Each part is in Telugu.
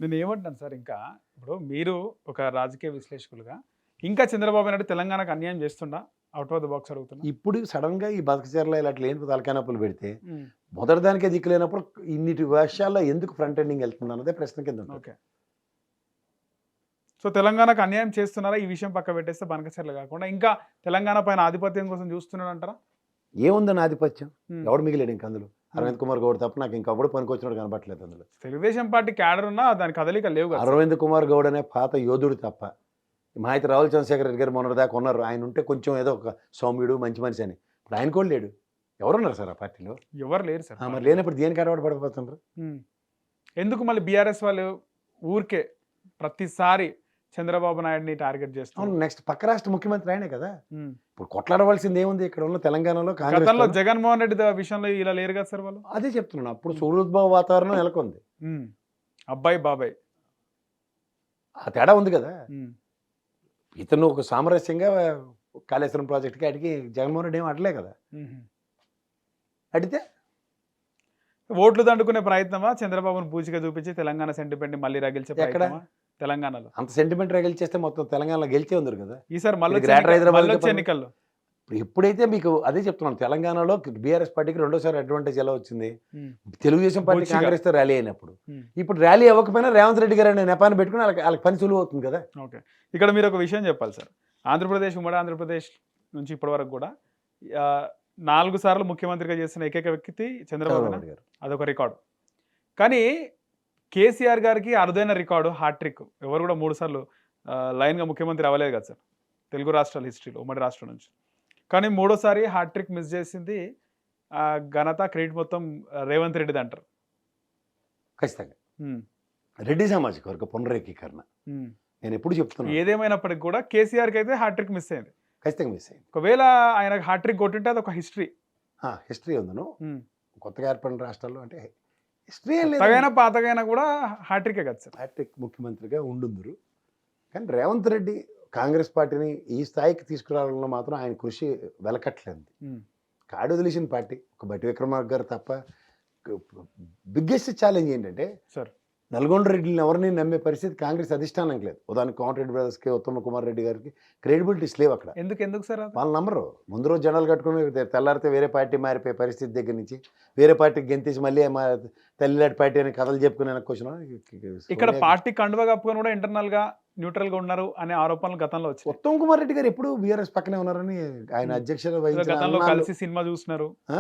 నేను ఏమంటున్నాను సార్ ఇంకా ఇప్పుడు మీరు ఒక రాజకీయ విశ్లేషకులుగా ఇంకా చంద్రబాబు నాయుడు తెలంగాణకు అన్యాయం చేస్తుండా? అవుట్ ఆఫ్ ద బాక్స్ అడుగుతున్నా. ఇప్పుడు సడన్‌గా ఈ బతకచెర్ల ఇలాంటి లేని తలకాయ నొప్పులు పెడితే, హ్మ్. మొదటి దానికే దిక్కు లేనప్పుడు ఇన్నిటి విషయాల్లో ఎందుకు ఫ్రంట్ ఎండింగ్ ఎళ్తుందన్నదే ప్రశ్న కింద ఉంటది. ఓకే. సో, తెలంగాణకు అన్యాయం చేస్తున్నారా? ఈ విషయం పక్క పెట్టేస్తే బనకచర్ల కాకుండా ఇంకా తెలంగాణ పైన ఆధిపత్యం కోసం చూస్తున్నాడంటారా? ఏముందని ఆధిపత్యం? హ్మ్. ఎవడు మిగిలాడు ఇంక అందులో? హ్మ్. అరవింద్ కుమార్ గౌడ్ తప్ప నాకు ఇంకెవడు పనికొచ్చినోడు కనపట్లేదు అందులో. తెలుగుదేశం పార్టీ క్యాడర్ ఉన్నా దాని కదలిక లేవు కదా సార్. అరవింద్ కుమార్ గౌడ్ అనే పాత యోధుడు తప్ప, మహా అయితే రావుల చంద్రశేఖర్ రెడ్డి గారు మొన్నటిదాకా ఉన్నారు. ఆయన ఉంటే కొంచెం ఏదో ఒక సౌమ్యుడు, మంచి మనిషి అని. ఇప్పుడు ఆయన కూడా లేడు. ఎవరున్నారు సార్ ఆ పార్టీలో? ఎవరు లేరు సార్ మరి పార్టీలో. లేనప్పుడు దేనికి అలవాటు పడిపోతున్నారు? హ్మ్. ఎందుకు మళ్ళీ బీఆర్ఎస్ వాళ్ళు ఊరికే ప్రతిసారి చంద్రబాబు నాయుడిని టార్గెట్ అవును. చేస్తున్నారు? నెక్స్ట్ పక్క రాష్ట్ర ముఖ్యమంత్రి ఆయనే కదా! హ్మ్. ఇప్పుడు కొట్లాడవలసింది ఏముంది? ఇక్కడ ఉన్న తెలంగాణలో గతంలో కాంగ్రెస్‌తోను. జగన్మోహన్ రెడ్డి విషయంలో ఇలా లేరు కదా సార్ వాళ్ళు. అదే చెప్తున్నాను. అప్పుడు సుహృద్భావ వాతావరణం నెలకొంది. హ్మ్. అబ్బాయి బాబాయ్. ఆ తేడా ఉంది కదా! హ్మ్. ఇతను ఒక సామరస్యంగా కాళేశ్వరం ప్రాజెక్ట్‌కి ఆటికి జగన్మోహన్ రెడ్డి ఏమి అడలే కదా! హుహు. అడిగితే ఓట్లు దండుకునే ప్రయత్నమా? చంద్రబాబును పూచిక చూపించి తెలంగాణ సెంటిమెంట్‌ని మళ్ళీ రగిల్చే ఎక్కడ? ప్రయత్నమా? తెలంగాణలో. అంత సెంటిమెంట్ రగిలిచ్చేస్తే మొత్తం తెలంగాణలో గెలిచే ఉందరు కదా! ఈసారి ఇది గ్రేటర్ హైదరాబాద్‌కే మళ్ళొచ్చే పరిమితం. ఎన్నికల్లో. ఇప్పుడు ఎప్పుడైతే మీకు అదే చెప్తున్నాను. తెలంగాణలో బీఆర్ఎస్ పార్టీకి రెండోసారి అడ్వాంటేజ్ ఎలా వచ్చింది? హ్మ్. తెలుగుదేశం పార్టీ పూచిక. కాంగ్రెస్‌తో ర్యాలీ అయినప్పుడు. హ్మ్. ఇప్పుడు ర్యాలీ అవ్వకపోయినా రేవంత్ రెడ్డి గారు అనే నెపాన్ని పెట్టుకొని ఆళ్ళకి పని సులువు అవుతుంది కదా! ఓకే. ఇక్కడ మీరు ఒక విషయం చెప్పాలి సార్. ఆంధ్రప్రదేశ్, ఉమ్మడి ఆంధ్రప్రదేశ్ నుంచి ఇప్పటి వరకు కూడా 4 సార్లు ముఖ్యమంత్రిగా చేసిన ఏకైక వ్యక్తి చంద్రబాబేనా? చంద్రబాబు గారు. అదొక రికార్డ్. కానీ కేసీఆర్ గారికి అరుదైన రికార్డు హాట్రిక్. ఎవరు కూడా 3 సార్లు లైన్‌గా ముఖ్యమంత్రి అవ్వలేదు కదా సార్. తెలుగు రాష్ట్రాల హిస్టరీలో ఉమ్మడి రాష్ట్రం నుంచి. కానీ మూడోసారి హాట్రిక్ మిస్ చేసింది ఘనత, క్రెడిట్ మొత్తం రేవంత్ రెడ్డిదంటారు. ఖచ్చితంగా. హ్మ్. రెడ్డి సామాజిక వర్గ పునరేకీకరణ. హ్మ్. నేనెప్పుడు చెప్తున్నాను. ఏదేమైనప్పటికి కూడా కేసీఆర్‌కి అయితే హ్యాట్రిక్ మిస్ అయింది. ఖచ్చితంగా మిస్ అయింది. ఒకవేళ ఆయనకు హ్యాట్రిక్ కొట్టింటే అదొక హిస్టరీ. హిస్టరీ ఉందను. హ్మ్. కొత్తగా ఏర్పడిన రాష్ట్రాల్లో అంటే హిస్టరీ ఏం లేదు. కొత్తగైనా పాతగైనా కూడా హ్యాట్రికే కదా సార్. హ్యాట్రిక్ ముఖ్యమంత్రిగా ఉండుందురు. కానీ రేవంత్ రెడ్డి కాంగ్రెస్ పార్టీని ఈ స్థాయికి తీసుకురావడంలో మాత్రం ఆయన కృషి వెలకట్లేదు. హ్మ్. కాడు వదిలేసిన పార్టీ ఒక బట్టి విక్రమార్క గారు తప్ప బిగ్గెస్ట్ ఛాలెంజ్ ఏంటంటే సార్. నల్గొండ రెడ్డిని ఎవరిని నమ్మే పరిస్థితి కాంగ్రెస్ అధిష్టానం లేదు. ఉదాహరణకు కోమటిరెడ్డి బ్రదర్స్కి, ఉత్తమ కుమార్ రెడ్డి గారికి క్రెడిబిలిటీస్ లేవు అక్కడ. ఎందుకు సార్ అది? వాళ్ళు నమ్మరు. ముందు రోజు జెండాలు కట్టుకుని తెల్లారితే వేరే పార్టీ మారిపోయే పరిస్థితి దగ్గర నుంచి వేరే పార్టీకి గెంతేసి మళ్ళీ మా తల్లిలాంటి పార్టీ అని కథలు చెప్పుకుని వెనక్కి ఇక్కడ పార్టీ కండువా కప్పుకొని కూడా ఇంటర్నల్‌గా న్యూట్రల్‌గా ఉన్నారు అనే ఆరోపణలు గతంలో వచ్చినాయి. ఉత్తమ్ కుమార్ రెడ్డి గారు ఎప్పుడు బీఆర్ఎస్ పక్కనే ఉన్నారని ఆయన అధ్యక్షత ఏదో వహించిన గతంలో అన్నాళ్ళు. కలిసి సినిమా చూసినారు. ఆ?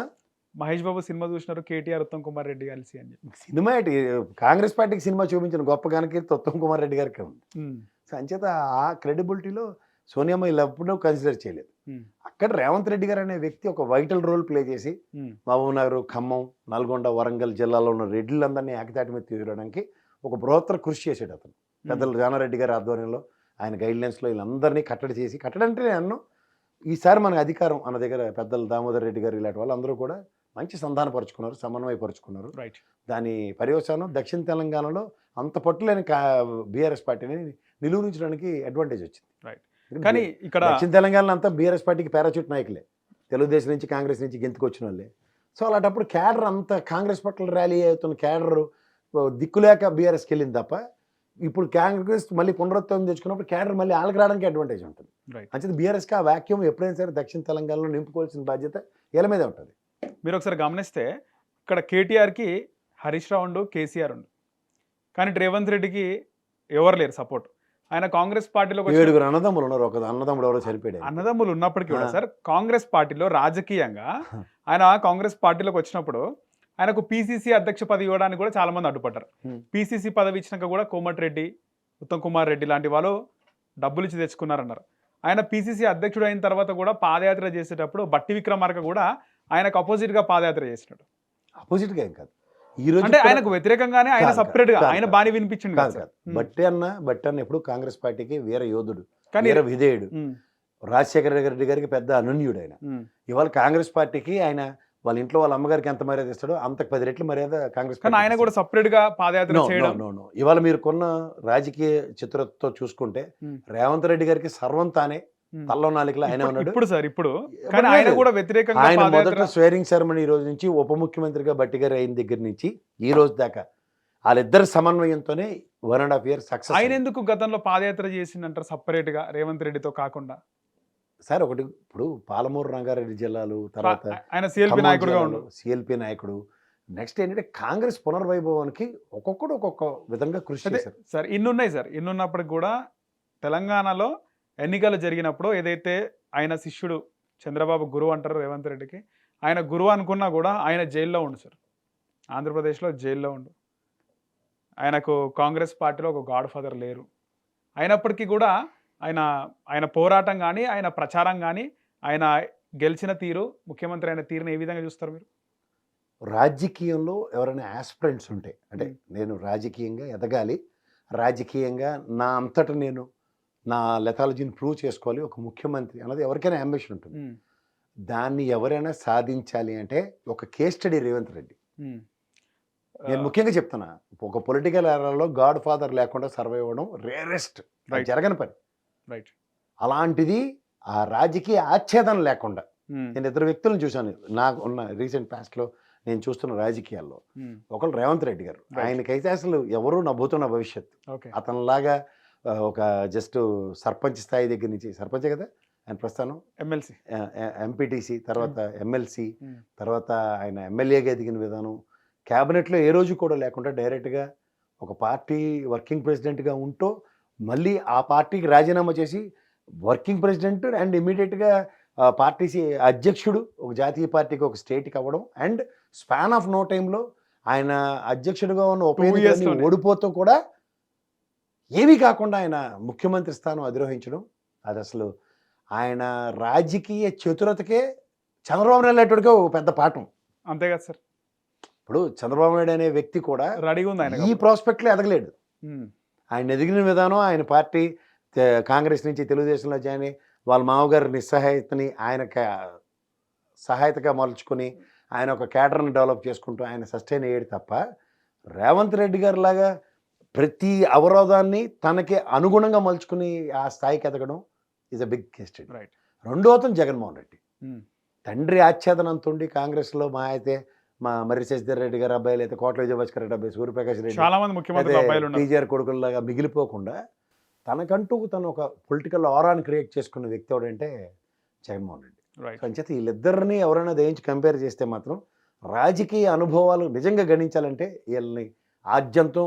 మహేష్ బాబు సినిమా చూసినారు. కేటీఆర్, ఉత్తమ్ కుమార్ రెడ్డి కలిసి అని చెప్పి. సినిమా ఏంటి? కాంగ్రెస్ పార్టీకి సినిమా చూపించిన గొప్ప ఘనకీర్తి ఉత్తమ్ కుమార్ రెడ్డి గారికి ఉంది. హ్మ్. సో అంచేత ఆ క్రెడిబిలిటీలో సోనియమ్మ ఇలా ఎప్పుడూ కన్సిడర్ చేయలేదు. హ్మ్. అక్కడ రేవంత్ రెడ్డి గారు అనే వ్యక్తి ఒక వైటల్ రోల్ ప్లే చేసి హ్మ్. మహబూబ్నగర్, ఖమ్మం, నల్గొండ, వరంగల్ జిల్లాలో ఉన్న రెడ్డిలందరినీ ఏకతాటి మీద తీసుకురావడానికి ఒక బృహత్తర కృషి చేసాడు అతను. పెద్దలు జానారెడ్డి గారి ఆధ్వర్యంలో ఆయన గైడ్లైన్స్లో వీళ్ళందరినీ కట్టడి చేసి కట్టడంటే నేను ఈసారి మనకు అధికారం అన్న దగ్గర పెద్దలు దామోదర్ రెడ్డి గారు ఇలాంటి వాళ్ళందరూ కూడా మంచి సంధానపరుచుకున్నారు, సమన్వయపరుచుకున్నారు. రైట్. దాని పర్యవసానం దక్షిణ తెలంగాణలో అంత పట్టులేని బీఆర్ఎస్ పార్టీని నిలువరించడానికి అడ్వాంటేజ్ వచ్చింది. రైట్. కానీ ఇక్కడ దక్షిణ తెలంగాణలో అంతా బీఆర్ఎస్ పార్టీకి పారాచూట్ నాయకులే, తెలుగుదేశం నుంచి కాంగ్రెస్ నుంచి గెంతుకొచ్చిన వాళ్ళే. సో అలాంటప్పుడు క్యాడర్ అంతా కాంగ్రెస్ పట్ల ర్యాలీ అవుతున్న క్యాడర్ దిక్కులేక బీఆర్ఎస్కి వెళ్ళింది తప్ప ఇప్పుడు కాంగ్రెస్ మళ్ళీ పునరుత్థానం తెచ్చుకున్నప్పుడు క్యాడర్ మళ్ళీ వాళ్ళకి రావడానికి అడ్వాంటేజ్ ఉంటుంది. రైట్. అంచేది బీఆర్ఎస్కి ఆ వాక్యూమ్ ఎప్పుడైనా సరే దక్షిణ తెలంగాణలో నింపుకోవాల్సిన బాధ్యత వీళ్ళ మీదే ఉంటుంది. మీరు ఒకసారి గమనిస్తే ఇక్కడ కేటీఆర్‌కి హరీష్ రావు ఉండు, కేసీఆర్ ఉండు. కానీ రేవంత్ రెడ్డికి ఎవరు లేరు సపోర్ట్. ఆయన కాంగ్రెస్ పార్టీలోకి వచ్చి 7 అన్నదమ్ములు ఉన్నారు. ఒక అన్నదమ్ముడు ఎవరో చనిపోయాడు. అన్నదమ్ములు ఉన్నప్పటికీ కూడా ఆ. సార్ కాంగ్రెస్ పార్టీలో రాజకీయంగా ఆయన కాంగ్రెస్ పార్టీలోకి వచ్చినప్పుడు ఆయనకు పీసీసీ అధ్యక్ష పదవి ఇవ్వడానికి కూడా చాలా మంది అడ్డుపడ్డారు. పీసీసీ పదవి ఇచ్చినాక కూడా కోమటిరెడ్డి, ఉత్తమ్ కుమార్ రెడ్డి లాంటి వాళ్ళు డబ్బులు ఇచ్చి తెచ్చుకున్నారన్నారు. ఆయన పీసీసీ అధ్యక్షుడు అయిన తర్వాత కూడా పాదయాత్ర చేసేటప్పుడు బట్టి విక్రమార్క కూడా ఆయనకు అపోజిట్ గా పాదయాత్ర చేసినాడు. అపోజిట్గా ఏం కాదు. ఈ రోజు అంటే ఆయనకు వ్యతిరేకంగానే ఆయన కాదు, సపరేట్ గా కాదు, ఆయన కాదు. బాని వినిపించింది కాదు కదా కాదు. సార్. బట్టి అన్న ఎప్పుడు కాంగ్రెస్ పార్టీకి వీర యోధుడు, కానీ వీర విధేయుడు. ఉమ్, రాజశేఖర రెడ్డి గారికి పెద్ద అనన్యుడు ఆయన. ఉమ్, ఇవాళ కాంగ్రెస్ పార్టీకి ఆయన వాళ్ళ ఇంట్లో వాళ్ళ అమ్మగారికి ఎంత మర్యాద ఇస్తాడో అంతకు 10 రెట్ల మర్యాద కాంగ్రెస్ కానీ ఆయన కూడా సపరేట్ గా పాదయాత్ర చేయడం. నో. ఇవాళ మీరు కొన్న రాజకీయ చిత్రతో చూసుకుంటే ఉమ్, రేవంత్ రెడ్డి గారికి సర్వం తానే ఉమ్. తల్లో నాలుకలో ఆయన ఉన్నాడు. ఇప్పుడు సార్ ఇప్పుడు ఎవరు కానీ ఆయన లేదు. కూడా వ్యతిరేకంగా ఆయన పాదయాత్ర. మొదట స్వేరింగ్ సెరమనీ ఈ రోజు నుంచి ఉప ముఖ్యమంత్రిగా బట్టి గారు అయిన దగ్గర నుంచి ఈ రోజు దాకా వాళ్ళిద్దరి సమన్వయంతోనే 1.5 years సక్సెస్. ఆయన ఎందుకు గతంలో పాదయాత్ర చేసిందంటారు separate గా రేవంత్ రెడ్డితో కాకుండా? సార్ ఒకటి ఇప్పుడు పాలమూరు రంగారెడ్డి జిల్లాలు, తర్వాత ఆయన సిఎల్పి నాయకుడుగా ఉండు. సిఎల్పి నాయకుడు. నెక్స్ట్ ఏంటంటే కాంగ్రెస్ పునర్వైభవానికి ఒక్కొక్కడు ఒక్కొక్క విధంగా కృషి చేశారు సార్. ఇన్నున్నాయి సార్. ఇన్నున్నప్పటికి కూడా తెలంగాణలో ఎన్నికలు జరిగినప్పుడు ఏదైతే ఆయన శిష్యుడు చంద్రబాబు గురువు అంటారు రేవంత్ రెడ్డికి, ఆయన గురువు అనుకున్నా కూడా ఆయన జైల్లో ఉండు సార్. ఆంధ్రప్రదేశ్లో జైల్లో ఉండు. ఆయనకు కాంగ్రెస్ పార్టీలో ఒక గాడ్ ఫాదర్ లేరు. అయినప్పటికీ కూడా ఆయన పోరాటం కానీ, ఆయన ప్రచారం కానీ, ఆయన గెలిచిన తీరు, ముఖ్యమంత్రి అయిన తీరుని ఏ విధంగా చూస్తారు మీరు? రాజకీయంలో ఎవరైనా ఆస్పిరెంట్స్ ఉంటే, అంటే నేను రాజకీయంగా ఎదగాలి, రాజకీయంగా నా అంతటా నేను నా లెథాలజీని ప్రూవ్ చేసుకోవాలి, ఒక ముఖ్యమంత్రి అన్నది ఎవరికైనా అంబిషన్ ఉంటుంది. దాన్ని ఎవరైనా సాధించాలి అంటే ఒక కేస్ స్టడీ రేవంత్ రెడ్డి. నేను ముఖ్యంగా చెప్తున్నా, ఒక పొలిటికల్ ఏరాలో గాడ్ ఫాదర్ లేకుండా సర్వైవ్ అవ్వడం రేరెస్ట్, జరగని పని. రైట్. అలాంటిది ఆ రాజకీయ ఆచ్ఛేదన లేకుండా నేను ఇద్దరు వ్యక్తులను చూశాను నాకు ఉన్న రీసెంట్ పాస్ట్లో నేను చూస్తున్న రాజకీయాల్లో. ఒకళ్ళు రేవంత్ రెడ్డి గారు, ఆయనకైతే అసలు ఎవరు నవ్వుతున్న భవిష్యత్తు. అతనిలాగా ఒక జస్ట్ సర్పంచ్ స్థాయి దగ్గర నుంచి, సర్పంచే కదా ఆయన ప్రస్థానం, ఎమ్మెల్సీ, ఎంపీటీసీ, తర్వాత ఎమ్మెల్సీ, తర్వాత ఆయన ఎమ్మెల్యేగా ఎదిగిన విధానం, క్యాబినెట్లో ఏ రోజు కూడా లేకుండా డైరెక్ట్గా ఒక పార్టీ వర్కింగ్ ప్రెసిడెంట్గా ఉంటూ మళ్ళీ ఆ పార్టీకి రాజీనామా చేసి వర్కింగ్ ప్రెసిడెంట్ అండ్ ఇమీడియట్గా పార్టీ అధ్యక్షుడు, ఒక జాతీయ పార్టీకి ఒక స్టేట్కి అవ్వడం, అండ్ స్పాన్ ఆఫ్ నో టైంలో ఆయన అధ్యక్షుడిగా ఉన్న ఉపయోగించి ఓడిపోతూ కూడా ఏమీ కాకుండా ఆయన ముఖ్యమంత్రి స్థానం అధిరోహించడం, అది అసలు ఆయన రాజకీయ చతురతకే చంద్రబాబు నాయుడుగా ఒక పెద్ద పాఠం. అంతే కదా సార్. ఇప్పుడు చంద్రబాబు నాయుడు అనే వ్యక్తి కూడా రెడీగా ఉంది ఆయన ఈ ప్రాస్పెక్ట్లో ఎదగలేడు. ఆయన ఎదిగిన విధానం, ఆయన పార్టీ కాంగ్రెస్ నుంచి తెలుగుదేశంలో జాయిన్ అయ్యి వాళ్ళ మామగారి నిస్సహాయతని ఆయన సహాయతగా మలుచుకొని ఆయన ఒక క్యాడర్ని డెవలప్ చేసుకుంటూ ఆయన సస్టైన్ అయ్యాడు తప్ప, రేవంత్ రెడ్డి గారి లాగా ప్రతి అవరోధాన్ని తనకి అనుగుణంగా మలుచుకుని ఆ స్థాయికి ఎదగడం is a big case study. Right. రెండో అతను జగన్మోహన్ రెడ్డి. తండ్రి ఆచ్ఛేదనంతో ఉండి కాంగ్రెస్లో మా అయితే మా మర్రి శశిధర్ రెడ్డి గారి అబ్బాయిలు అయితే కోట్ల విజయభాస్కర్ రెడ్డి అబ్బాయి, సూర్యప్రకాష్ రెడ్డి, చాలా మంది ముఖ్యమంత్రులు టీజీఆర్ కొడుకుల్లాగా మిగిలిపోకుండా తనకంటూ తను ఒక పొలిటికల్ ఆరాని క్రియేట్ చేసుకున్న వ్యక్తి ఎవడంటే జగన్మోహన్ రెడ్డి. అంచేత వీళ్ళిద్దరిని ఎవరైనా దయించి కంపేర్ చేస్తే మాత్రం రాజకీయ అనుభవాలు నిజంగా గణించాలంటే వీళ్ళని ఆద్యంతం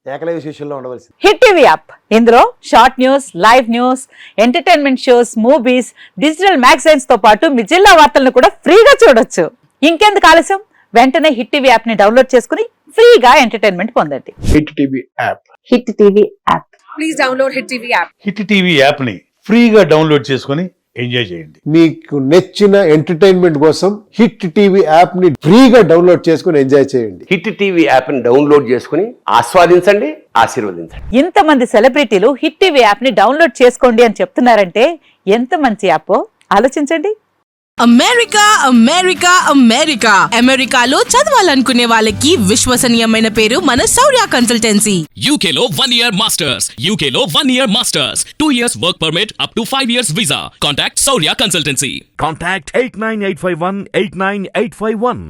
ఏకలవ్య శిష్యుల్లో ఉండవలసింది. హిట్ టీవీ యాప్, ఇందులో short news, live news, entertainment shows, movies, digital magazines తో పాటు మీ జిల్లా వార్తలను కూడా ఫ్రీగా చూడొచ్చు. ఇంకెందుకు ఆలస్యం, వెంటనే హిట్ టీవీ యాప్ ని డౌన్లోడ్ చేసుకుని ఫ్రీగా ఎంటర్టైన్మెంట్ పొందండి. Hit TV app. Hit TV app. Please download hit TV app. Hit TV app ని ఫ్రీగా డౌన్లోడ్ చేసుకుని ఎంజాయ్ చేయండి. మీకు నచ్చిన ఎంటర్టైన్మెంట్ కోసం హిట్ టీవీ యాప్ ని ఫ్రీగా డౌన్లోడ్ చేసుకుని ఎంజాయ్ చేయండి. హిట్ టీవీ యాప్ ని డౌన్లోడ్ చేసుకుని ఆస్వాదించండి, ఆశీర్వదించండి. ఇంతమంది సెలబ్రిటీలు హిట్ టీవీ యాప్ ని డౌన్లోడ్ చేసుకోండి అని చెప్తున్నారంటే ఎంత మంచి యాప్ ఆలోచించండి. అమెరికా అమెరికా అమెరికా అమెరికాలో చదవాలనుకునే వాళ్ళకి విశ్వసనీయమైన పేరు మన శౌర్య కన్సల్టెన్సీ. UK లో 1 year masters. UK లో 1 year masters. 2 years work permit up to 5 years visa. Contact Saurya Consultancy. Contact 89851 89851.